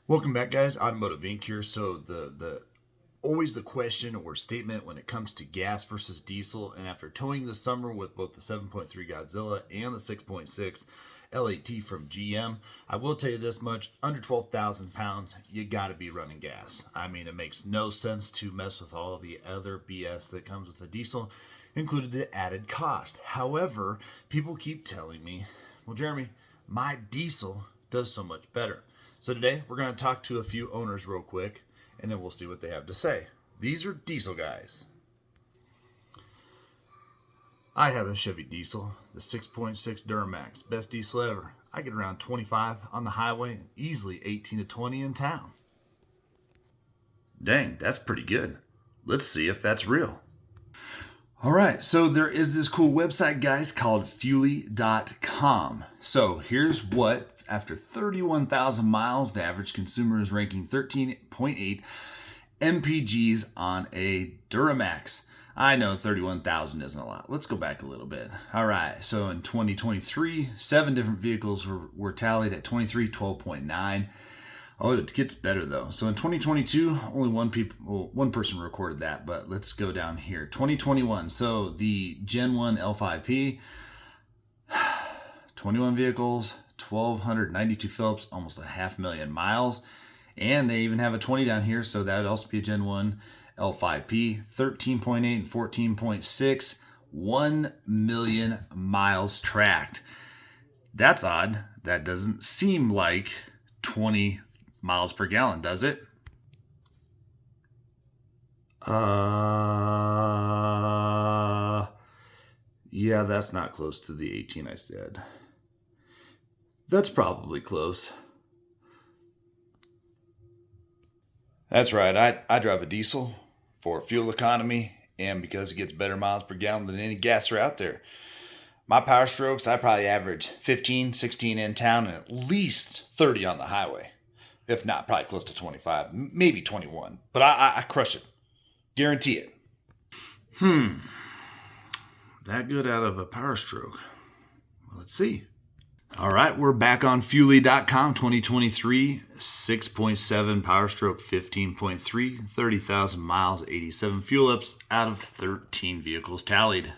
Welcome back, guys. Automotive Inc. here. So the always the question or statement when it comes to gas versus diesel, and after towing this summer with both the 7.3 Godzilla and the 6.6 L8T from GM, I will tell you this much: under 12,000 pounds, you got to be running gas. I mean, it makes no sense to mess with all the other BS that comes with the diesel, included the added cost. However, people keep telling me, well, Jeremy, my diesel does so much better. So today we're going to talk to a few owners real quick, and then we'll see what they have to say. These are diesel guys. I have a Chevy diesel, the 6.6 Duramax, best diesel ever. I get around 25 on the highway and easily 18 to 20 in town. Dang, that's pretty good. Let's see if that's real. All right, so there is this cool website, guys, called Fuely.com. So here's what, after 31,000 miles, the average consumer is ranking 13.8 MPGs on a Duramax. I know 31,000 isn't a lot. Let's go back a little bit. All right, so in 2023, 7 different vehicles were tallied at 12.9. Oh, it gets better though. So in 2022, only one person recorded that, but let's go down here. 2021, so the Gen 1 L5P, 21 vehicles, 1,292 Phillips, almost 500,000 miles. And they even have a 20 down here, so that would also be a Gen 1 L5P, 13.8 and 14.6, 1 million miles tracked. That's odd. That doesn't seem like 20 miles per gallon, does it? Yeah, that's not close to the 18 I said. That's probably close. That's right. I drive a diesel for fuel economy and because it gets better miles per gallon than any gasser out there. My Powerstrokes, I probably average 15, 16 in town and at least 30 on the highway. If not, probably close to 25, maybe 21. But I crush it. Guarantee it. That good out of a Powerstroke. Well, let's see. All right, we're back on Fuely.com, 2023, 6.7 Powerstroke, 15.3, 30,000 miles, 87 fuel ups out of 13 vehicles tallied.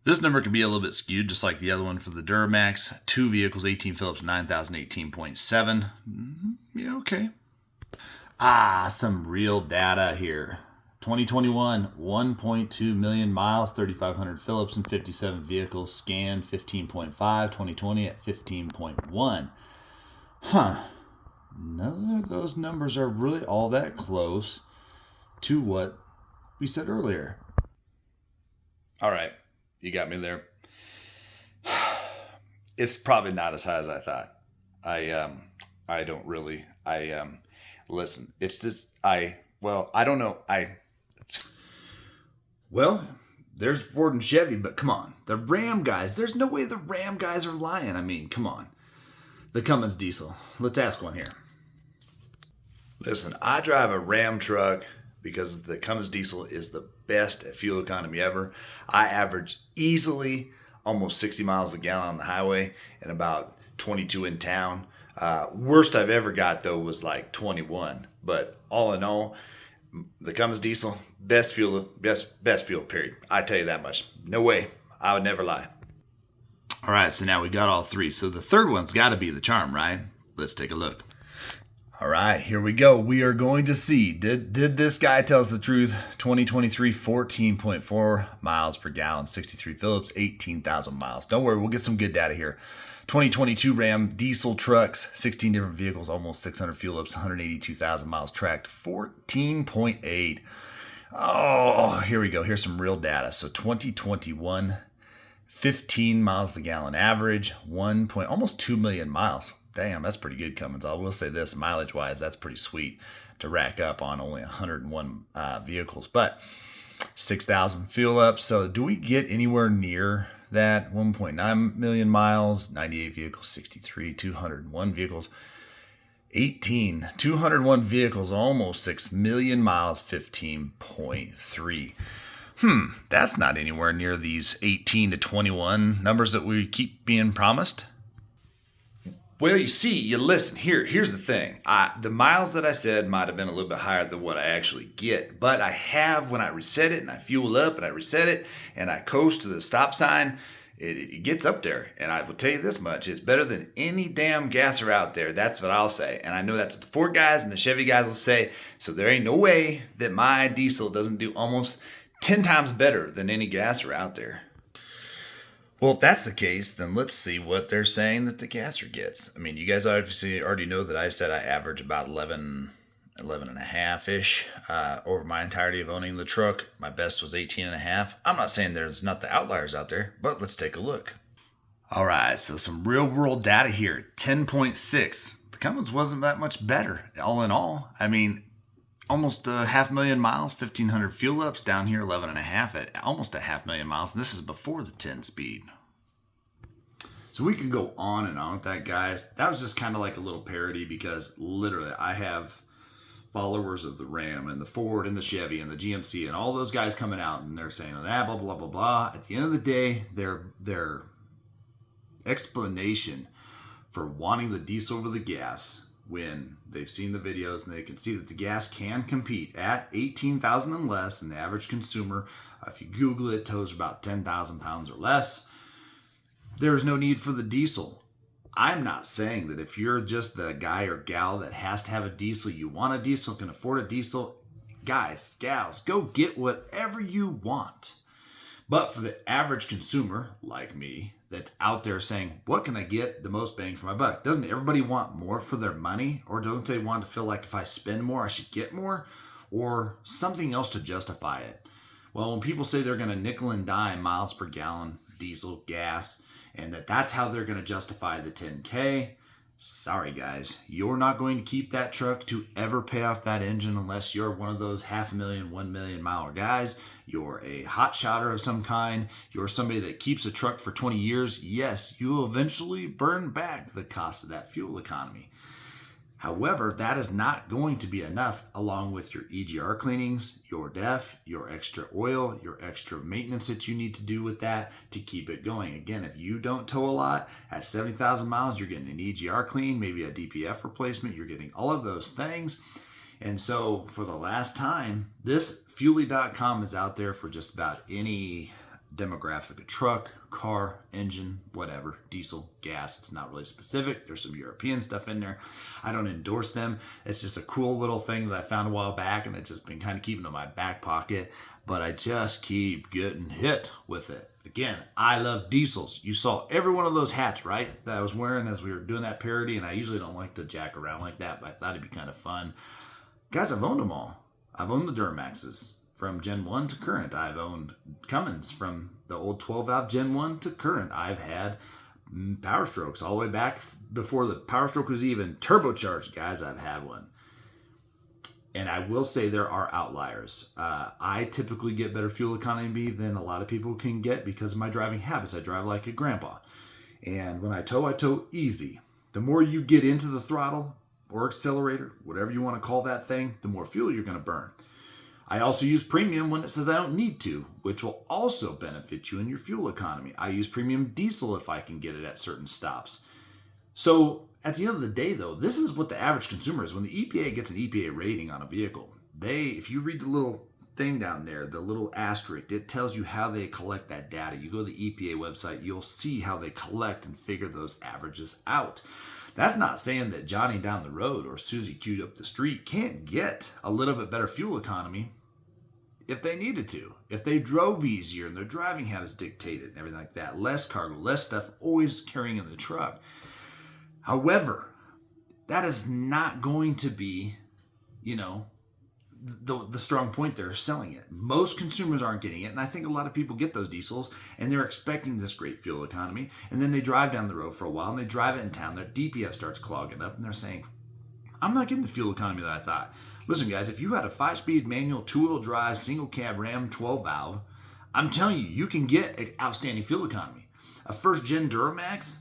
This number can be a little bit skewed, just like the other one for the Duramax. 2 vehicles, 18 Phillips, 9,018.7. Yeah, okay. Some real data here. 2021, 1.2 million miles, 3,500 Phillips, and 57 vehicles scanned, 15.5. 2020 at 15.1. None of those numbers are really all that close to what we said earlier. All right. You got me there. It's probably not as high as I thought. Listen, it's just, I don't know. Well, there's Ford and Chevy, but come on. The Ram guys, there's no way the Ram guys are lying. I mean, come on. The Cummins diesel. Let's ask one here. Listen, I drive a Ram truck because the Cummins diesel is the best at fuel economy ever. I average easily almost 60 miles a gallon on the highway and about 22 in town. Worst I've ever got though was like 21. But all in all, the Cummins diesel, best fuel period. I tell you that much. No way. I would never lie. All right, so now we got all 3. So the third one's got to be the charm, right? Let's take a look. All right, here we go. We are going to see, did this guy tell us the truth? 2023, 14.4 miles per gallon, 63 Phillips, 18,000 miles. Don't worry, we'll get some good data here. 2022 Ram diesel trucks, 16 different vehicles, almost 600 fuel ups, 182,000 miles tracked, 14.8. Oh, here we go. Here's some real data. So 2021, 15 miles a gallon average, almost 2 million miles. Damn, that's pretty good, Cummins. I will say this, mileage-wise, that's pretty sweet to rack up on only 101 vehicles. But 6,000 fuel ups. So do we get anywhere near that? 1.9 million miles, 98 vehicles, 63, 201 vehicles, 201 vehicles, almost 6 million miles, 15.3. That's not anywhere near these 18 to 21 numbers that we keep being promised. Well, you see, you listen. Here's the thing. The miles that I said might have been a little bit higher than what I actually get, but I have, when I reset it and I fuel up and I reset it and I coast to the stop sign, it gets up there. And I will tell you this much, it's better than any damn gasser out there. That's what I'll say. And I know that's what the Ford guys and the Chevy guys will say. So there ain't no way that my diesel doesn't do almost 10 times better than any gasser out there. Well, if that's the case, then let's see what they're saying that the gasser gets. I mean, you guys obviously already know that I said I average about 11 and a half-ish over my entirety of owning the truck. My best was 18 and a half. I'm not saying there's not the outliers out there, but let's take a look. All right, so some real-world data here. 10.6. The Cummins wasn't that much better, all in all. I mean, almost 500,000 miles, 1,500 fuel ups. Down here, 11 and a half at almost 500,000 miles. And this is before the 10-speed. So we could go on and on with that, guys. That was just kind of like a little parody because literally I have followers of the Ram and the Ford and the Chevy and the GMC and all those guys coming out and they're saying that blah, blah, blah, blah. At the end of the day, their explanation for wanting the diesel over the gas when they've seen the videos and they can see that the gas can compete at 18,000 and less, and the average consumer, if you Google it, tows about 10,000 pounds or less. There is no need for the diesel. I'm not saying that if you're just the guy or gal that has to have a diesel, you want a diesel, can afford a diesel, guys, gals, go get whatever you want. But for the average consumer like me that's out there saying, what can I get the most bang for my buck? Doesn't everybody want more for their money? Or don't they want to feel like if I spend more, I should get more? Or something else to justify it? Well, when people say they're going to nickel and dime miles per gallon, diesel, gas, and that's how they're going to justify the 10K, sorry guys, you're not going to keep that truck to ever pay off that engine unless you're one of those 500,000, 1 million mile guys. You're a hot shotter of some kind. You're somebody that keeps a truck for 20 years. Yes, you will eventually burn back the cost of that fuel economy. However, that is not going to be enough along with your EGR cleanings, your DEF, your extra oil, your extra maintenance that you need to do with that to keep it going. Again, if you don't tow a lot, at 70,000 miles, you're getting an EGR clean, maybe a DPF replacement. You're getting all of those things. And so for the last time, this Fuelie.com is out there for just about any demographic, a truck, car, engine, whatever, diesel, gas. It's not really specific. There's some European stuff in there. I don't endorse them. It's just a cool little thing that I found a while back, and I've just been kind of keeping in my back pocket, but I just keep getting hit with it. Again, I love diesels. You saw every one of those hats, right, that I was wearing as we were doing that parody, and I usually don't like to jack around like that, but I thought it'd be kind of fun. Guys, I've owned them all. I've owned the Duramaxes from Gen 1 to current. I've owned Cummins from the old 12-valve Gen 1 to current. I've had Powerstrokes all the way back before the Powerstroke was even turbocharged, guys. I've had one. And I will say there are outliers. I typically get better fuel economy than a lot of people can get because of my driving habits. I drive like a grandpa. And when I tow easy. The more you get into the throttle or accelerator, whatever you want to call that thing, the more fuel you're going to burn. I also use premium when it says I don't need to, which will also benefit you in your fuel economy. I use premium diesel if I can get it at certain stops. So at the end of the day, though, this is what the average consumer is. When the EPA gets an EPA rating on a vehicle, if you read the little thing down there, the little asterisk, it tells you how they collect that data. You go to the EPA website, you'll see how they collect and figure those averages out. That's not saying that Johnny down the road or Susie queued up the street can't get a little bit better fuel economy if they needed to. If they drove easier and their driving habits dictated and everything like that. Less cargo, less stuff always carrying in the truck. However, that is not going to be, the strong point they're selling it. Most consumers aren't getting it, and I think a lot of people get those diesels and they're expecting this great fuel economy, and then they drive down the road for a while and they drive it in town, their DPF starts clogging up and they're saying, I'm not getting the fuel economy that I thought. Listen guys, if you had a 5-speed manual 2-wheel drive single cab Ram 12-valve, I'm telling you, you can get an outstanding fuel economy. A first gen Duramax,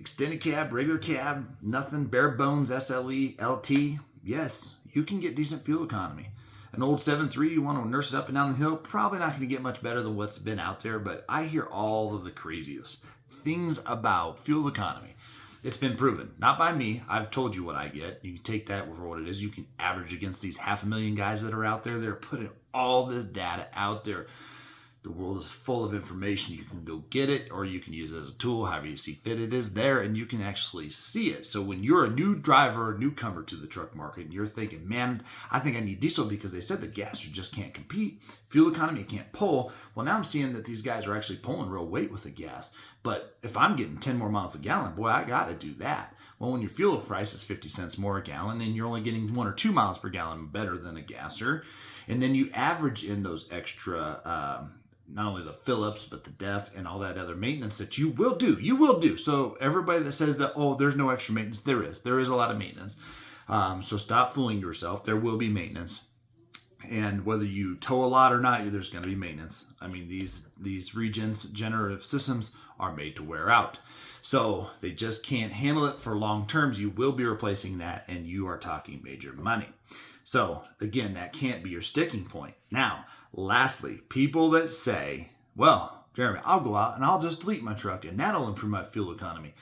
extended cab, regular cab, nothing, bare bones, SLE, LT, yes, you can get decent fuel economy. An old 7.3, you want to nurse it up and down the hill, probably not going to get much better than what's been out there, but I hear all of the craziest things about fuel economy. It's been proven, not by me. I've told you what I get. You can take that for what it is. You can average against these 500,000 guys that are out there. They're putting all this data out there. The world is full of information. You can go get it, or you can use it as a tool, however you see fit. It is there, and you can actually see it. So when you're a new driver, newcomer to the truck market, and you're thinking, man, I think I need diesel because they said the gas just can't compete. Fuel economy can't pull. Well, now I'm seeing that these guys are actually pulling real weight with the gas. But if I'm getting 10 more miles a gallon, boy, I got to do that. Well, when your fuel price is 50 cents more a gallon, and you're only getting 1 or 2 miles per gallon better than a gasser, and then you average in those extra not only the fill-ups, but the def and all that other maintenance that you will do. So everybody that says that, oh, there's no extra maintenance, there is a lot of maintenance. So stop fooling yourself. There will be maintenance. And whether you tow a lot or not, there's going to be maintenance. I mean, these regenerative systems are made to wear out. So they just can't handle it for long terms. You will be replacing that, and you are talking major money. So again, that can't be your sticking point. Now, lastly, people that say, well, Jeremy, I'll go out and I'll just delete my truck and that'll improve my fuel economy.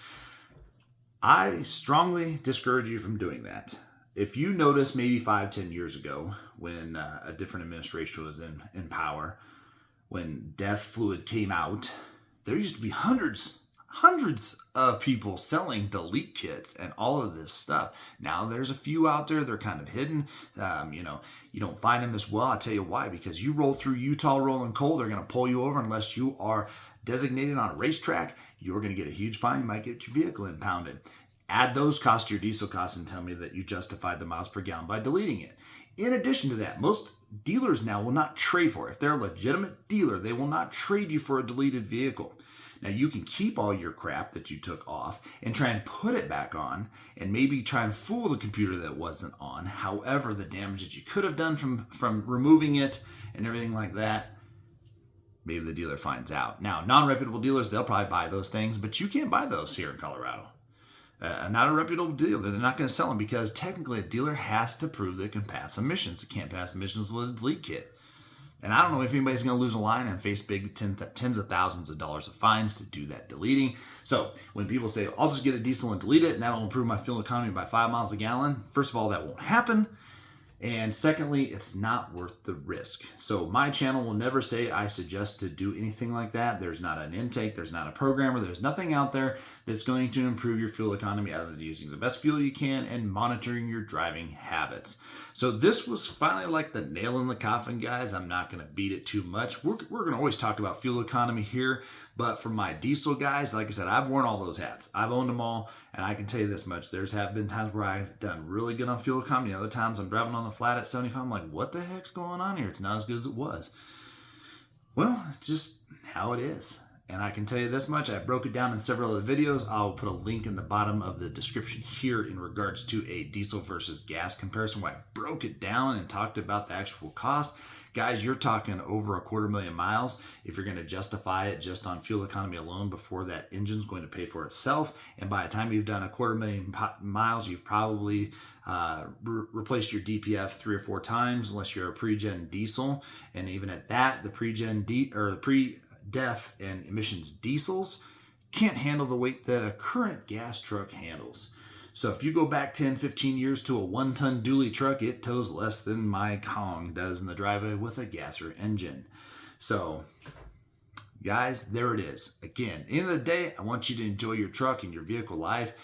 I strongly discourage you from doing that. If you notice maybe 5-10 years ago when a different administration was in power, when DEF fluid came out, there used to be hundreds of people selling delete kits and all of this stuff. Now there's a few out there. They're kind of hidden. You don't find them as well. I'll tell you why. Because you roll through Utah rolling coal, they're going to pull you over unless you are designated on a racetrack. You're going to get a huge fine. You might get your vehicle impounded. Add those costs to your diesel costs and tell me that you justified the miles per gallon by deleting it. In addition to that, most dealers now will not trade for it. If they're a legitimate dealer, they will not trade you for a deleted vehicle. Now, you can keep all your crap that you took off and try and put it back on and maybe try and fool the computer that wasn't on. However, the damage that you could have done from removing it and everything like that, maybe the dealer finds out. Now, non-reputable dealers, they'll probably buy those things, but you can't buy those here in Colorado. Not a reputable dealer. They're not going to sell them because technically a dealer has to prove they can pass emissions. It can't pass emissions with a delete kit. And I don't know if anybody's going to lose a line and face big tens of thousands of dollars of fines to do that deleting. So when people say, I'll just get a diesel and delete it and that'll improve my fuel economy by 5 miles a gallon, first of all, that won't happen. And secondly, it's not worth the risk. So my channel will never say I suggest to do anything like that. There's not an intake, there's not a programmer, there's nothing out there that's going to improve your fuel economy other than using the best fuel you can and monitoring your driving habits. So this was finally like the nail in the coffin, guys. I'm not going to beat it too much. We're going to always talk about fuel economy here, but for my diesel guys, like I said, I've worn all those hats. I've owned them all, and I can tell you this much. There's have been times where I've done really good on fuel economy. Other times I'm driving on the flat at 75. I'm like, what the heck's going on here? It's not as good as it was. Well, it's just how it is. And I can tell you this much, I broke it down in several other videos. I'll put a link in the bottom of the description here in regards to a diesel versus gas comparison where I broke it down and talked about the actual cost. Guys, you're talking over 250,000 miles if you're going to justify it just on fuel economy alone before that engine's going to pay for itself. And by the time you've done 250,000 miles, you've probably replaced your DPF 3 or 4 times unless you're a pre-gen diesel. And even at that, the pre-def and emissions diesels can't handle the weight that a current gas truck handles. So if you go back 10, 15 years to a 1-ton dually truck, it tows less than my Kong does in the driveway with a gasser engine. So guys, there it is. Again, at the end of the day, I want you to enjoy your truck and your vehicle life.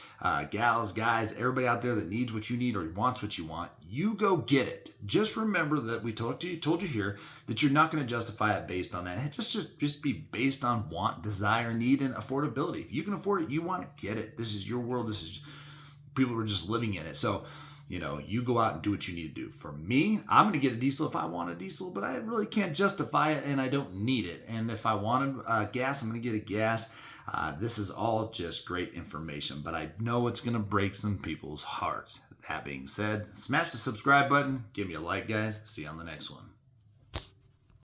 Gals, guys, everybody out there that needs what you need or wants what you want, you go get it. Just remember that we told you here that you're not going to justify it based on that. It just be based on want, desire, need, and affordability. If you can afford it, you want to get it. This is your world. This is people who are just living in it. So, you go out and do what you need to do. For me, I'm going to get a diesel if I want a diesel, but I really can't justify it and I don't need it. And if I wanted gas, I'm going to get a gas. This is all just great information, but I know it's going to break some people's hearts. That being said, smash the subscribe button. Give me a like, guys. See you on the next one.